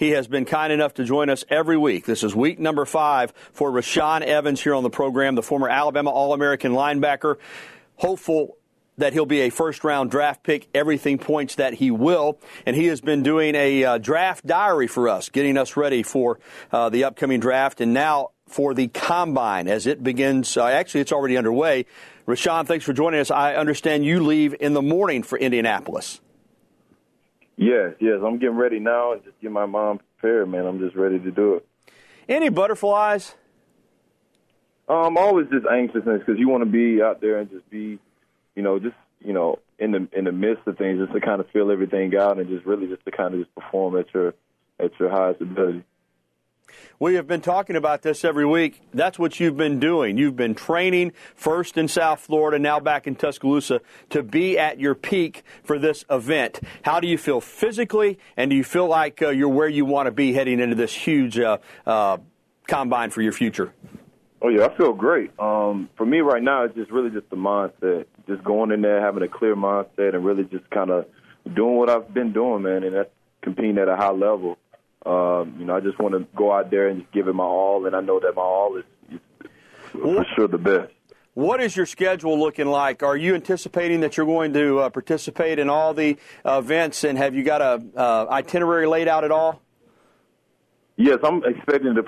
He has been kind enough to join us every week. This is week number 5 for Rashaan Evans here on the program, the former Alabama All-American linebacker. Hopeful that he'll be a first-round draft pick. Everything points that he will. And he has been doing a draft diary for us, getting us ready for the upcoming draft. And now for the Combine as it begins. Actually, it's already underway. Rashaan, thanks for joining us. I understand you leave in the morning for Indianapolis. Yes. I'm getting ready now and just get my mom prepared, man. I'm just ready to do it. Any butterflies? Always just anxiousness because you want to be out there and just be, in the midst of things, just to kind of feel everything out and just really just to kind of just perform at your highest ability. We have been talking about this every week. That's what you've been doing. You've been training first in South Florida, now back in Tuscaloosa, to be at your peak for this event. How do you feel physically, and do you feel like you're where you want to be heading into this huge combine for your future? Oh, yeah, I feel great. For me right now, it's just really just the mindset, just going in there, having a clear mindset, and really just kind of doing what I've been doing, man, and that's competing at a high level. I just want to go out there and just give it my all, and I know that my all is for sure the best. What is your schedule looking like? Are you anticipating that you're going to participate in all the events, and have you got a itinerary laid out at all? Yes, I'm expecting to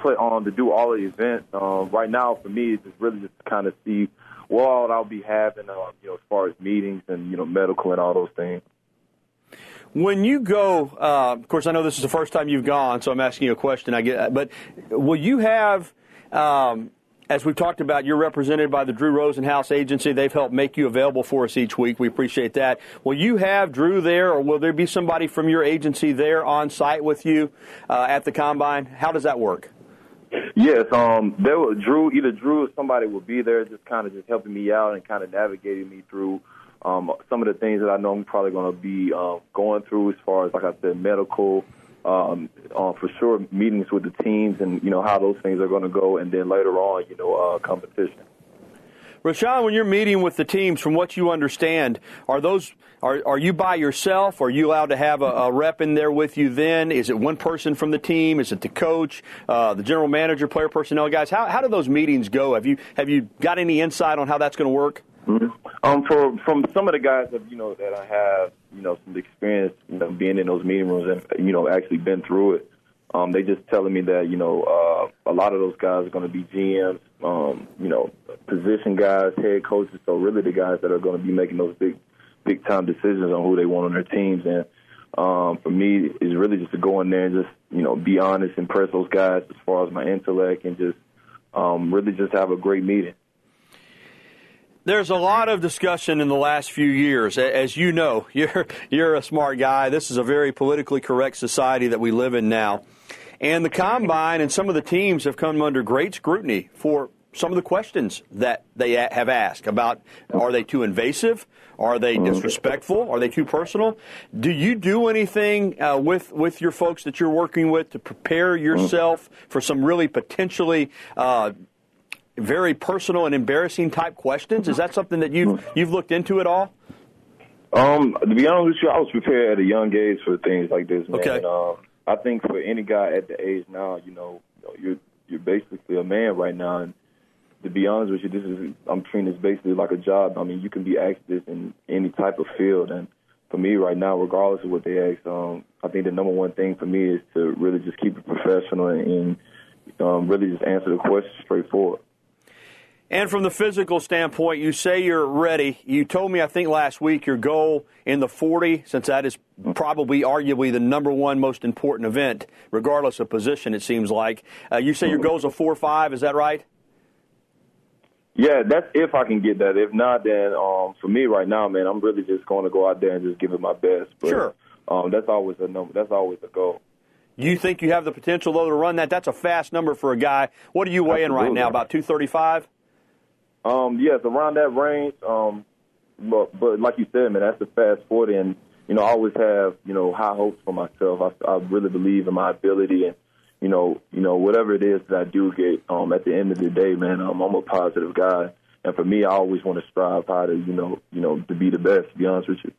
do all of the events. Right now, for me, it's just really just to kind of see what all I'll be having, as far as meetings and, medical and all those things. When you go, of course, I know this is the first time you've gone, so I'm asking you a question. But will you have, as we've talked about, you're represented by the Drew Rosenhaus agency. They've helped make you available for us each week. We appreciate that. Will you have Drew there, or will there be somebody from your agency there on site with you at the Combine? How does that work? Yes, either Drew or somebody will be there, just kind of just helping me out and kind of navigating me through some of the things that I know I'm probably going to be going through as far as, like I said, medical, for sure, meetings with the teams and, how those things are going to go, and then later on, competition. Rashaan, when you're meeting with the teams, from what you understand, are you by yourself? Are you allowed to have a rep in there with you then? Is it one person from the team? Is it the coach, the general manager, player personnel guys? How do those meetings go? Have you got any insight on how that's going to work? Mm-hmm. From some of the guys that that I have some experience being in those meeting rooms and actually been through it, they just telling me that a lot of those guys are going to be GMs, position guys, head coaches, so really the guys that are going to be making those big time decisions on who they want on their teams. And for me, it's really just to go in there and just be honest, impress those guys as far as my intellect, and just really just have a great meeting. There's a lot of discussion in the last few years. As you know, you're a smart guy. This is a very politically correct society that we live in now. And the Combine and some of the teams have come under great scrutiny for some of the questions that they have asked about, are they too invasive? Are they disrespectful? Are they too personal? Do you do anything with your folks that you're working with to prepare yourself for some really potentially very personal and embarrassing type questions? Is that something that you've looked into at all? To be honest with you, I was prepared at a young age for things like this, man. Okay. I think for any guy at the age now, you're basically a man right now, and to be honest with you, I'm treating this basically like a job. I mean, you can be asked this in any type of field, and for me right now, regardless of what they ask, I think the number one thing for me is to really just keep it professional and really just answer the question straightforward. And from the physical standpoint, you say you're ready. You told me, I think last week, your goal in the 40, since that is probably arguably the number one most important event, regardless of position, it seems like. You say your goal is a 4.5, is that right? Yeah, that's if I can get that. If not, then for me right now, man, I'm really just going to go out there and just give it my best. But, sure. That's always a number. That's always a goal. You think you have the potential, though, to run that? That's a fast number for a guy. What are you weighing right now, about 235? Yes, around that range. But like you said, man, that's a fast 40, and I always have high hopes for myself. I really believe in my ability, and whatever it is that I do get, at the end of the day, man, I'm a positive guy, and for me, I always want to strive high to to be the best. To be honest with you,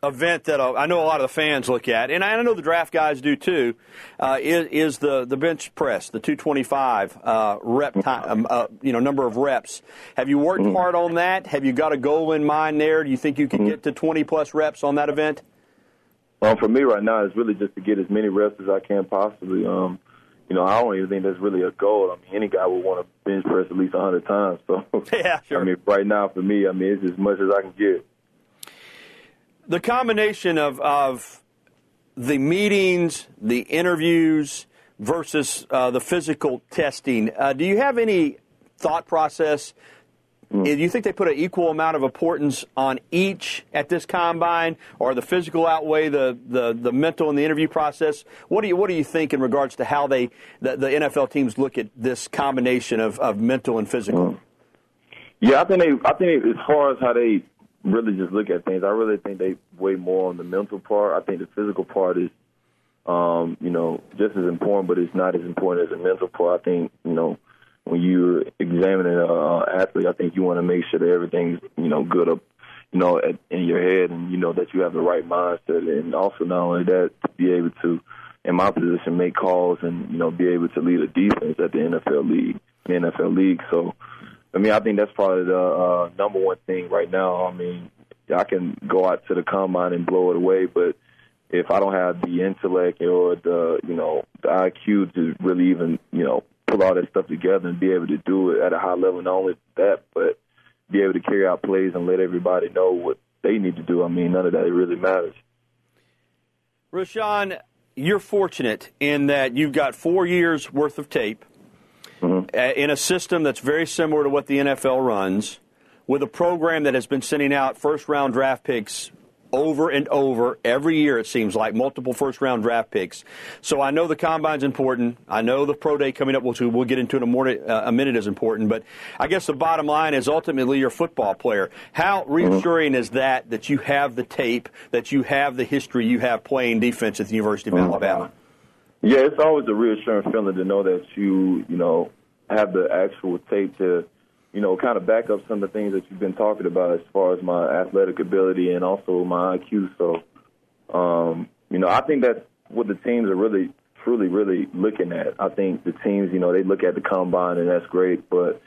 event that I know a lot of the fans look at, and I know the draft guys do too, is the bench press, the 225 rep time, number of reps. Have you worked hard on that? Have you got a goal in mind there? Do you think you can get to 20-plus reps on that event? For me right now, it's really just to get as many reps as I can possibly. I don't even think that's really a goal. I mean, any guy would want to bench press at least 100 times. So, yeah, sure. I mean, right now for me, it's as much as I can get. The combination of the meetings, the interviews versus the physical testing, do you have any thought process? Do you think they put an equal amount of importance on each at this combine, or the physical outweigh the mental in the interview process? What do you think in regards to how the NFL teams look at this combination of mental and physical? Yeah, I think as far as how they really just look at things, I really think they weigh more on the mental part. I think the physical part is, just as important, but it's not as important as the mental part. I think, when you're examining an athlete, I think you want to make sure that everything's, good up, in your head, and, that you have the right mindset. And also not only that, to be able to, in my position, make calls and, be able to lead a defense at the NFL league. So, I think that's probably the number one thing right now. I can go out to the combine and blow it away, but if I don't have the intellect or the IQ to really even, pull all that stuff together and be able to do it at a high level, not only that, but be able to carry out plays and let everybody know what they need to do, none of that really matters. Rashaan, you're fortunate in that you've got 4 years worth of tape in a system that's very similar to what the NFL runs, with a program that has been sending out first-round draft picks over and over every year, it seems like, multiple first-round draft picks. So I know the combine's important. I know the pro day coming up, which we'll get into in a minute, is important. But I guess the bottom line is ultimately you're a football player. How reassuring is that you have the tape, that you have the history you have playing defense at the University of Alabama? Yeah, it's always a reassuring feeling to know that you have the actual tape to, kind of back up some of the things that you've been talking about as far as my athletic ability and also my IQ. So, I think that's what the teams are really, truly, really looking at. I think the teams, they look at the combine, and that's great. But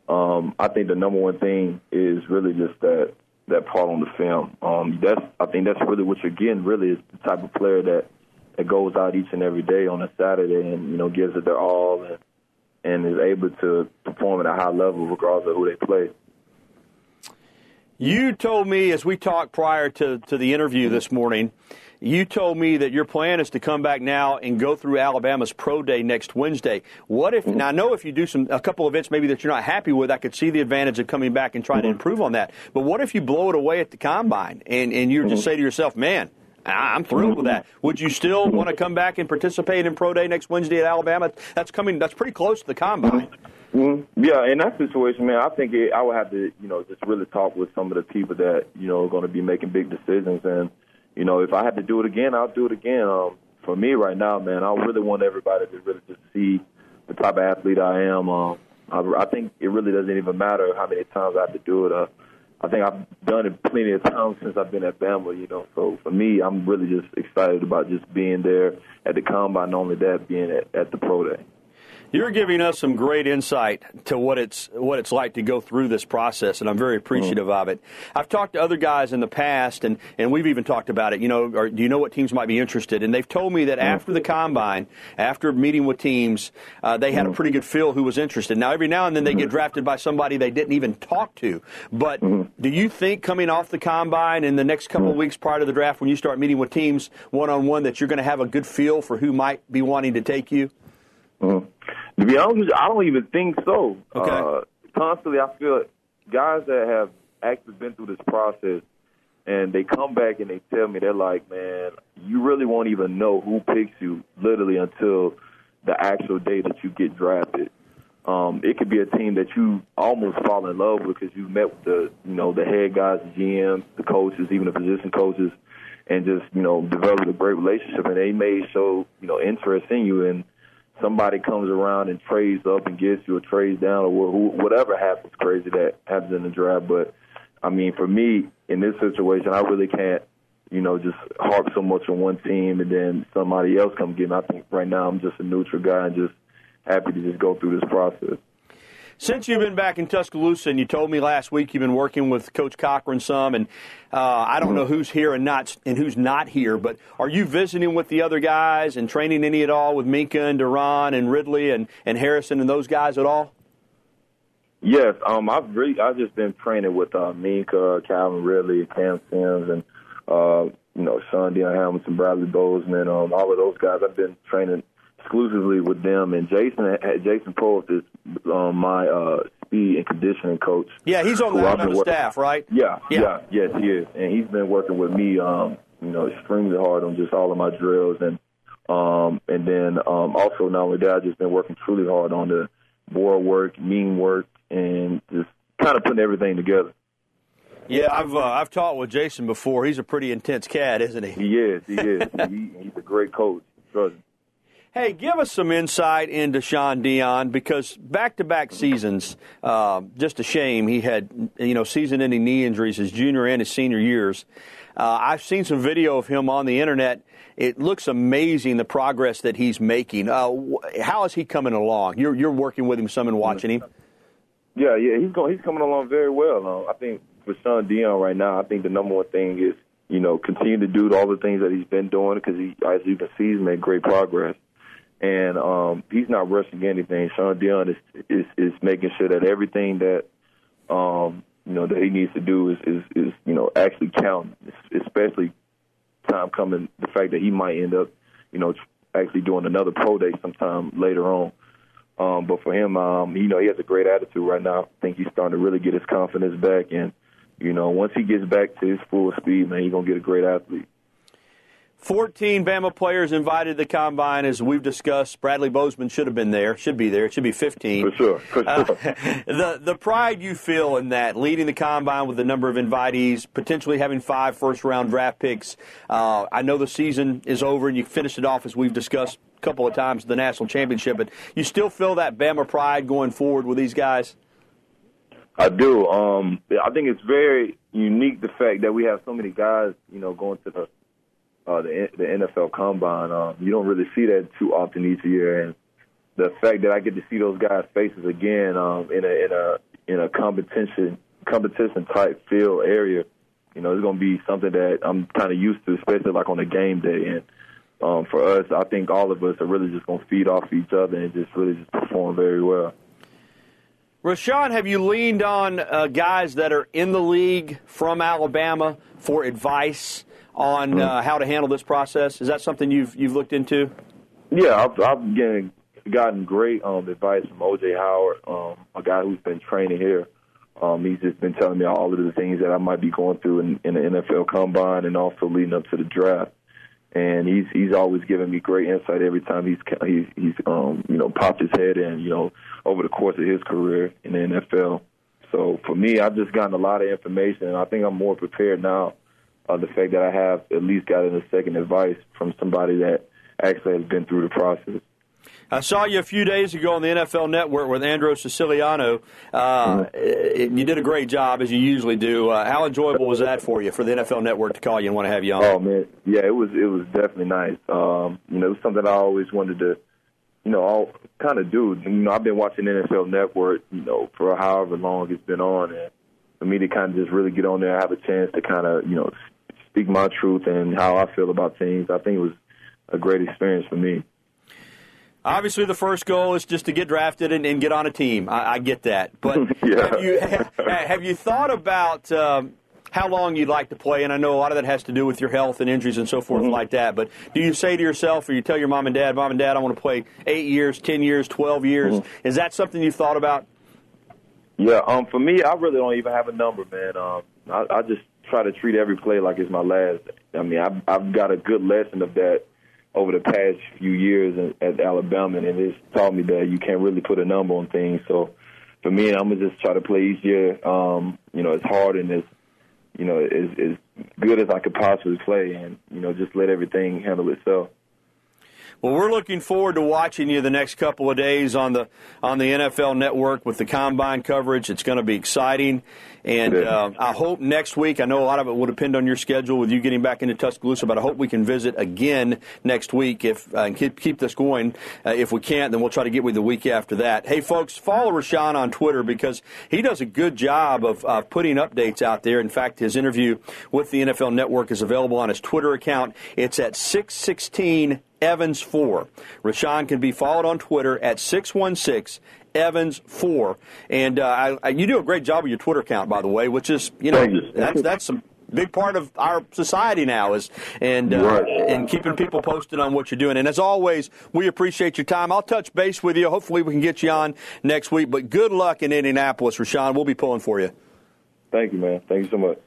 I think the number one thing is really just that part on the film. I think that's really what you're getting, really, is the type of player that goes out each and every day on a Saturday and, gives it their all and is able to perform at a high level regardless of who they play. You told me, as we talked prior to the interview this morning, you told me that your plan is to come back now and go through Alabama's pro day next Wednesday. What if, now I know if you do a couple of events maybe that you're not happy with, I could see the advantage of coming back and trying to improve on that. But what if you blow it away at the combine and you just say to yourself, man, I'm thrilled with that. Would you still want to come back and participate in pro day next Wednesday at Alabama? That's pretty close to the combine. Yeah, in that situation, man, I think I would have to, just really talk with some of the people that, are going to be making big decisions. And, if I had to do it again, I'll do it again. For me right now, man, I really want everybody to really just see the type of athlete I am. I think it really doesn't even matter how many times I have to do it. I think I've done it plenty of times since I've been at Bama, So for me, I'm really just excited about just being there at the combine, not only that, being at the pro day. You're giving us some great insight to what it's like to go through this process, and I'm very appreciative of it. I've talked to other guys in the past, and we've even talked about it, or do you know what teams might be interested? And they've told me that after the combine, after meeting with teams, they had a pretty good feel who was interested. Now, every now and then they get drafted by somebody they didn't even talk to. But do you think coming off the combine in the next couple of weeks prior to the draft, when you start meeting with teams one-on-one, that you're going to have a good feel for who might be wanting to take you? To be honest with you, I don't even think so. Okay. Constantly, I feel guys that have actually been through this process and they come back and they tell me, they're like, man, you really won't even know who picks you literally until the actual day that you get drafted. It could be a team that you almost fall in love with because you met with the head guys, the GMs, the coaches, even the position coaches, and just, develop a great relationship. And they may show, interest in you, and somebody comes around and trades up and gets you or trades down or whatever happens crazy that happens in the draft. But, for me, in this situation, I really can't just harp so much on one team and then somebody else come get me. I think right now I'm just a neutral guy and just happy to just go through this process. Since you've been back in Tuscaloosa, and you told me last week you've been working with Coach Cochran some, and I don't know who's here and who's not here, but are you visiting with the other guys and training any at all with Minka and Duran and Ridley and Harrison and those guys at all? Yes, I've just been training with Minka, Calvin Ridley, Cam Sims, and Sean Dion Hamilton, Bradley Bozeman, all of those guys. I've been training exclusively with them, and Jason Post is my speed and conditioning coach. Yeah, he's on the Alabama staff, right? Yes, he is, and he's been working with me, extremely hard on just all of my drills, and then also not only that, I've just been working truly hard on the board work, mean work, and just kind of putting everything together. Yeah, I've talked with Jason before. He's a pretty intense cat, isn't he? He is. He's a great coach. Trust me. Hey, give us some insight into Sean Dion, because back-to-back seasons, just a shame. He had, season-ending knee injuries his junior and his senior years. I've seen some video of him on the internet. It looks amazing, the progress that he's making. How is he coming along? You're working with him some and watching him. Yeah, he's coming along very well. I think for Sean Dion right now, I think the number one thing is, continue to do all the things that he's been doing, because as you can see, he's made great progress. And he's not rushing anything. Sean Dion is making sure that everything that that he needs to do is actually count, especially time coming, the fact that he might end up actually doing another pro day sometime later on. But for him, he has a great attitude right now. I think he's starting to really get his confidence back, and once he gets back to his full speed, man, he's gonna get a great athlete. 14 Bama players invited to the Combine, as we've discussed. Bradley Bozeman should be there. It should be 15. For sure. The pride you feel in that, leading the Combine with the number of invitees, potentially having 5 first-round draft picks. I know the season is over and you finished it off, as we've discussed a couple of times, the national championship, but you still feel that Bama pride going forward with these guys? I do. I think it's very unique, the fact that we have so many guys, going to the NFL Combine. You don't really see that too often each year, and the fact that I get to see those guys' faces again in a competition type field area, it's going to be something that I'm kind of used to, especially like on a game day. And for us, I think all of us are really just going to feed off each other and just perform very well. Rashaan, have you leaned on guys that are in the league from Alabama for advice on how to handle this process? Is that something you've looked into? Yeah, I've gotten great advice from O.J. Howard, a guy who's been training here. He's just been telling me all of the things that I might be going through in the NFL Combine and also leading up to the draft. And he's always giving me great insight every time he's popped his head in, over the course of his career in the NFL. So for me, I've just gotten a lot of information, and I think I'm more prepared now. The fact that I have at least gotten a second advice from somebody that actually has been through the process. I saw you a few days ago on the NFL Network with Andros Siciliano. You did a great job, as you usually do. How enjoyable was that for you, for the NFL Network to call you and want to have you on? Oh, man. Yeah, it was definitely nice. It was something I always wanted to, I'll kind of do. I've been watching the NFL Network, for however long it's been on. And for me to kind of just really get on there and have a chance to kind of, speak my truth and how I feel about things, I think it was a great experience for me. Obviously, the first goal is just to get drafted and get on a team. I get that. But have you thought about how long you'd like to play? And I know a lot of that has to do with your health and injuries and so forth like that. But do you say to yourself, or you tell your mom and dad, I want to play 8 years, 10 years, 12 years? Is that something you've thought about? Yeah, for me, I really don't even have a number, man. I just try to treat every play like it's my last. I mean, I've got a good lesson of that over the past few years at Alabama, and it's taught me that you can't really put a number on things. So for me, I'm going to just try to play each year, as hard and as good as I could possibly play, and, just let everything handle itself. Well, we're looking forward to watching you the next couple of days on the NFL Network with the Combine coverage. It's going to be exciting. And I hope next week, I know a lot of it will depend on your schedule with you getting back into Tuscaloosa, but I hope we can visit again next week and keep this going. If we can't, then we'll try to get with you the week after that. Hey, folks, follow Rashaan on Twitter because he does a good job of putting updates out there. In fact, his interview with the NFL Network is available on his Twitter account. It's at 616 Evans 4. Rashaan can be followed on Twitter at 616 Evans 4. And you do a great job with your Twitter account, by the way, which is, that's a big part of our society now and keeping people posted on what you're doing. And as always, we appreciate your time. I'll touch base with you. Hopefully we can get you on next week. But good luck in Indianapolis, Rashaan. We'll be pulling for you. Thank you, man. Thank you so much.